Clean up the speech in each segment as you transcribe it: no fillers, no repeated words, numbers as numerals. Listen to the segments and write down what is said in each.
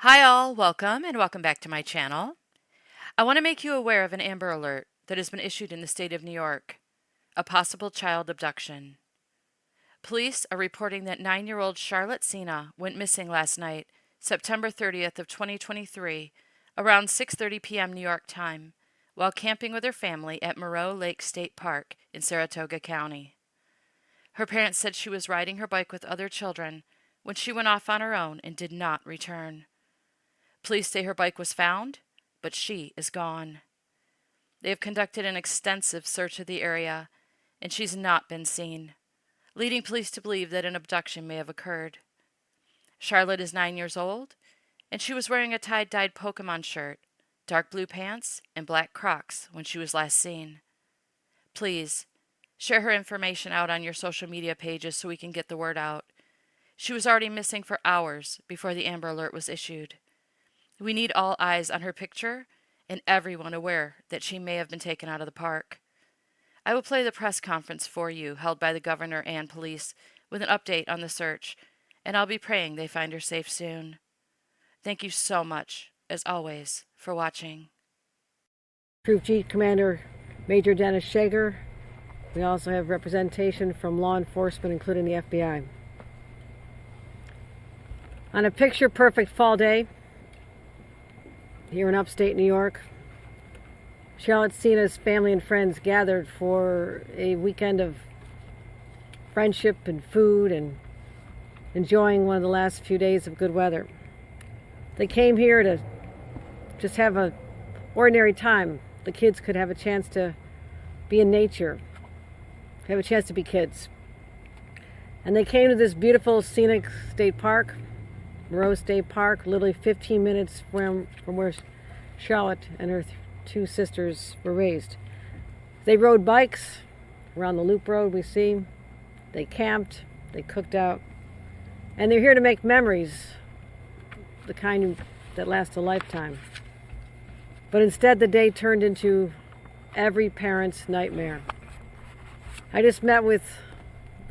Hi all, welcome and welcome back to my channel. I want to make you aware of an Amber Alert that has been issued in the state of New York, a possible child abduction. Police are reporting that 9-year-old Charlotte Sena went missing last night, September 30th of 2023, around 6:30 p.m. New York time, while camping with her family at Moreau Lake State Park in Saratoga County. Her parents said she was riding her bike with other children when she went off on her own and did not return. Police say her bike was found, but she is gone. They have conducted an extensive search of the area, and she's not been seen, leading police to believe that an abduction may have occurred. Charlotte is 9 years old, and she was wearing a tie-dyed Pokemon shirt, dark blue pants, and black Crocs when she was last seen. Please, share her information out on your social media pages so we can get the word out. She was already missing for hours before the Amber Alert was issued. We need all eyes on her picture and everyone aware that she may have been taken out of the park. I will play the press conference for you held by the governor and police with an update on the search, and I'll be praying they find her safe soon. Thank you so much, as always, for watching. Troop Chief Commander Major Dennis Shager. We also have representation from law enforcement, including the FBI. On a picture-perfect fall day here in upstate New York, Charlotte Sena's family and friends gathered for a weekend of friendship and food and enjoying one of the last few days of good weather. They came here to just have an ordinary time. The kids could have a chance to be in nature, have a chance to be kids. And they came to this beautiful scenic state park, Moreau State Park, literally 15 minutes from where Charlotte and her two sisters were raised. They rode bikes around the loop road we see. They camped, they cooked out, and they're here to make memories, the kind that last a lifetime. But instead the day turned into every parent's nightmare. I just met with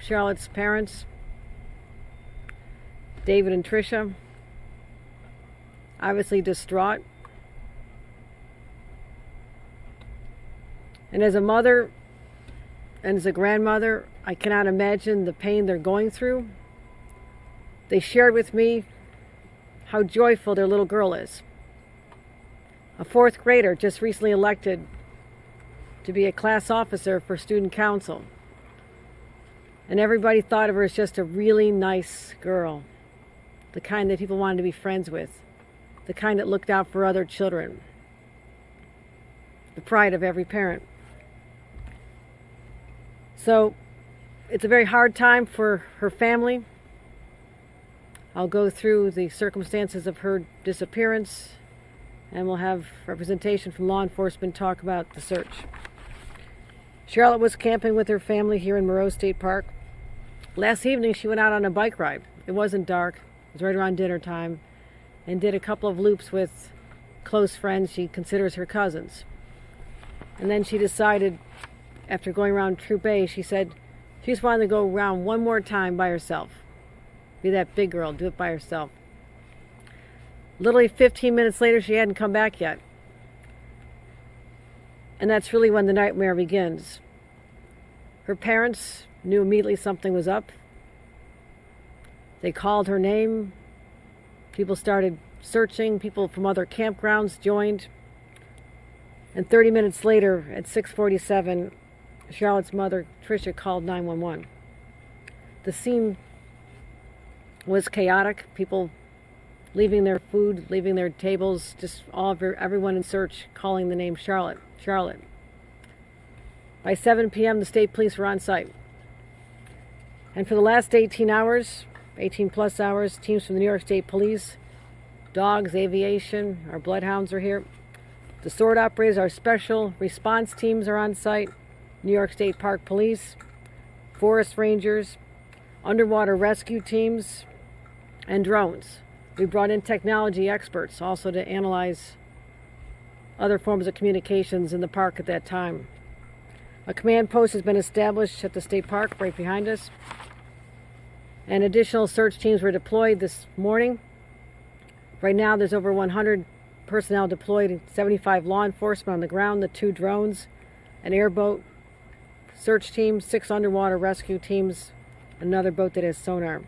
Charlotte's parents, David and Tricia, obviously distraught. And as a mother and as a grandmother, I cannot imagine the pain they're going through. They shared with me how joyful their little girl is. A fourth grader just recently elected to be a class officer for student council. And everybody thought of her as just a really nice girl, the kind that people wanted to be friends with, the kind that looked out for other children, the pride of every parent. So it's a very hard time for her family. I'll go through the circumstances of her disappearance, and we'll have representation from law enforcement talk about the search. Charlotte was camping with her family here in Moreau State Park. Last evening she went out on a bike ride. It wasn't dark, it was right around dinner time, and did a couple of loops with close friends she considers her cousins. And then she decided, after going around Troop A, she said she just wanted to go around one more time by herself. Be that big girl, do it by herself. Literally 15 minutes later, she hadn't come back yet. And that's really when the nightmare begins. Her parents knew immediately something was up. They called her name. People started searching. People from other campgrounds joined. And 30 minutes later, at 6:47, Charlotte's mother, Tricia, called 911. The scene was chaotic. People leaving their food, leaving their tables, just everyone in search, calling the name Charlotte. Charlotte. By 7 p.m., the state police were on site. And for the last 18 hours, 18 plus hours, teams from the New York State Police, dogs, aviation, our bloodhounds are here. The sword operators, our special response teams are on site. New York State Park Police, forest rangers, underwater rescue teams, and drones. We brought in technology experts also to analyze other forms of communications in the park at that time. A command post has been established at the state park right behind us. And additional search teams were deployed this morning Right now, there's over 100 personnel deployed, 75 law enforcement on the ground, the 2 drones, an airboat search team, 6 underwater rescue teams, another boat that has sonar.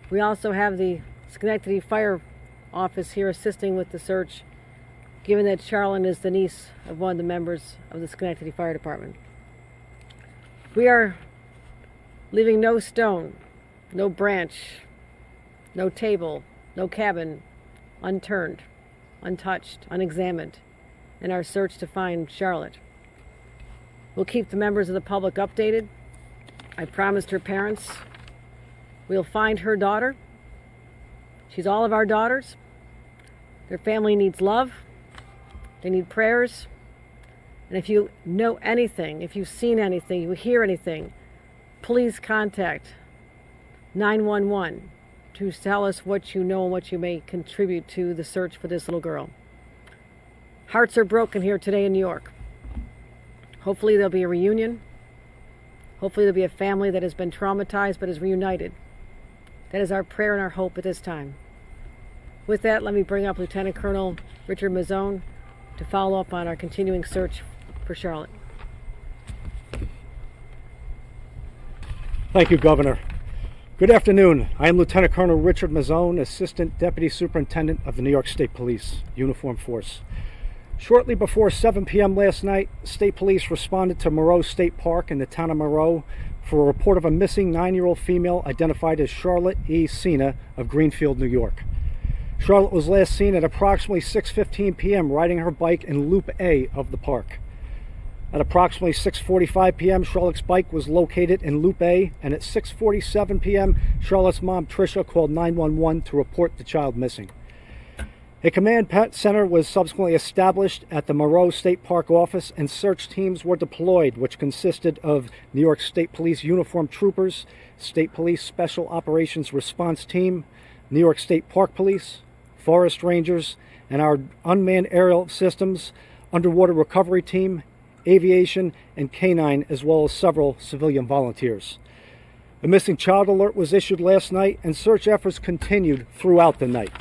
We also have the Schenectady Fire Office here assisting with the search, given that Charlene is the niece of one of the members of the Schenectady Fire Department. We are leaving no stone, no branch, no table, no cabin unturned, untouched, unexamined in our search to find Charlotte. We'll keep the members of the public updated. I promised her parents we'll find her daughter. She's all of our daughters. Their family needs love. They need prayers. And if you know anything, if you've seen anything, you hear anything, please contact 911 to tell us what you know and what you may contribute to the search for this little girl. Hearts are broken here today in New York. Hopefully there'll be a reunion. Hopefully there'll be a family that has been traumatized but is reunited. That is our prayer and our hope at this time. With that, let me bring up Lieutenant Colonel Richard Mazzone to follow up on our continuing search for Charlotte. Thank you, Governor. Good afternoon. I am Lieutenant Colonel Richard Mazzone, Assistant Deputy Superintendent of the New York State Police Uniform Force. Shortly before 7 p.m. last night, State Police responded to Moreau State Park in the town of Moreau for a report of a missing 9-year-old female identified as Charlotte E. Sena of Greenfield, New York. Charlotte was last seen at approximately 6:15 p.m. riding her bike in Loop A of the park. At approximately 6:45 p.m., Charlotte's bike was located in Loop A, and at 6:47 p.m., Charlotte's mom, Tricia, called 911 to report the child missing. A command center was subsequently established at the Moreau State Park office, and search teams were deployed, which consisted of New York State Police uniformed troopers, State Police Special Operations Response Team, New York State Park Police, Forest Rangers, and our unmanned aerial systems, underwater recovery team, aviation, and canine, as well as several civilian volunteers. A missing child alert was issued last night, and search efforts continued throughout the night.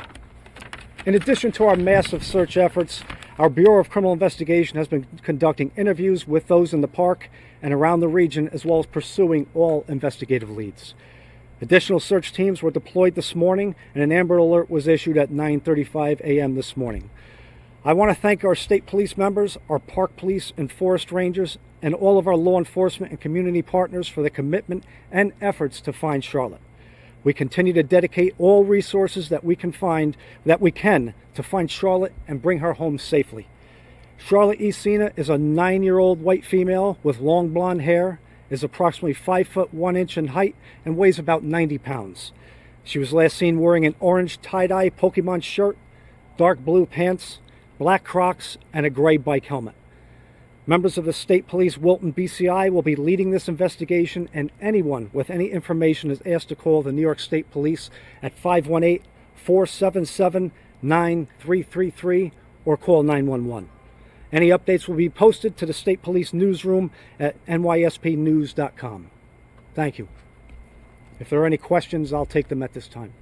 In addition to our massive search efforts, our Bureau of Criminal Investigation has been conducting interviews with those in the park and around the region, as well as pursuing all investigative leads. Additional search teams were deployed this morning, and an Amber Alert was issued at 9:35 a.m. this morning. I want to thank our state police members, our park police and forest rangers, and all of our law enforcement and community partners for their commitment and efforts to find Charlotte. We continue to dedicate all resources that we can to find Charlotte and bring her home safely. Charlotte E. Sena is a 9-year-old white female with long blonde hair, is approximately 5 foot 1 inch in height, and weighs about 90 pounds. She was last seen wearing an orange tie-dye Pokemon shirt, dark blue pants, black Crocs, and a gray bike helmet. Members of the State Police Wilton BCI will be leading this investigation, and anyone with any information is asked to call the New York State Police at 518-477-9333 or call 911. Any updates will be posted to the State Police newsroom at nyspnews.com. Thank you. If there are any questions, I'll take them at this time.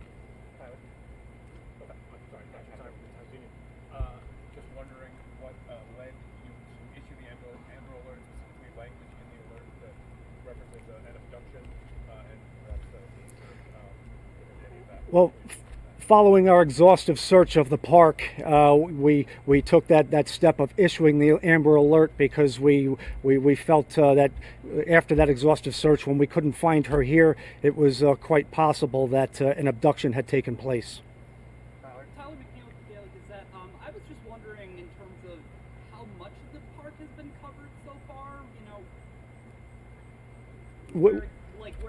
Just wondering what led you to issue the Amber Alert, specifically language in the alert that references an abduction, and perhaps any of that. Well, following our exhaustive search of the park, we took that step of issuing the Amber Alert because we felt that after that exhaustive search, when we couldn't find her here, it was quite possible that an abduction had taken place. Tyler McNeil with the Daily Gazette. I was just wondering, in terms of how much of the park has been covered so far. Where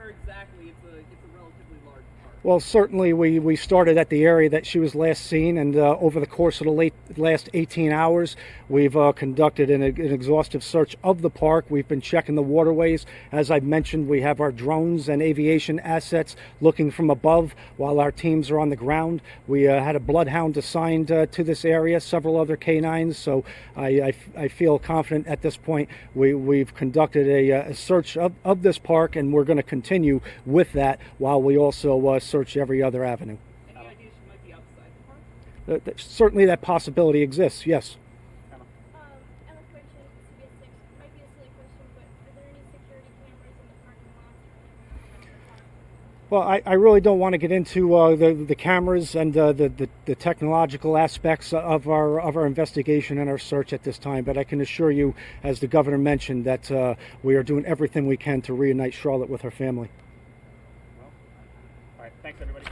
exactly? It's a relatively large park. Well, certainly we started at the area that she was last seen, and over the course of the last 18 hours, we've conducted an exhaustive search of the park. We've been checking the waterways. As I've mentioned, we have our drones and aviation assets looking from above while our teams are on the ground. We had a bloodhound assigned to this area, several other canines, so I feel confident at this point. We've conducted a search of this park, and we're going to continue with that while we also search every other avenue. Any idea she might be outside the park? certainly that possibility exists, yes. Emma? Emma Quinton, CBS 6. Might be a silly question, but are there any security cameras in the parking lots or anywhere around the park? Well, I really don't want to get into the cameras and the technological aspects of our investigation and our search at this time, but I can assure you, as the governor mentioned, that we are doing everything we can to reunite Charlotte with her family. Well, all right. Thanks, everybody.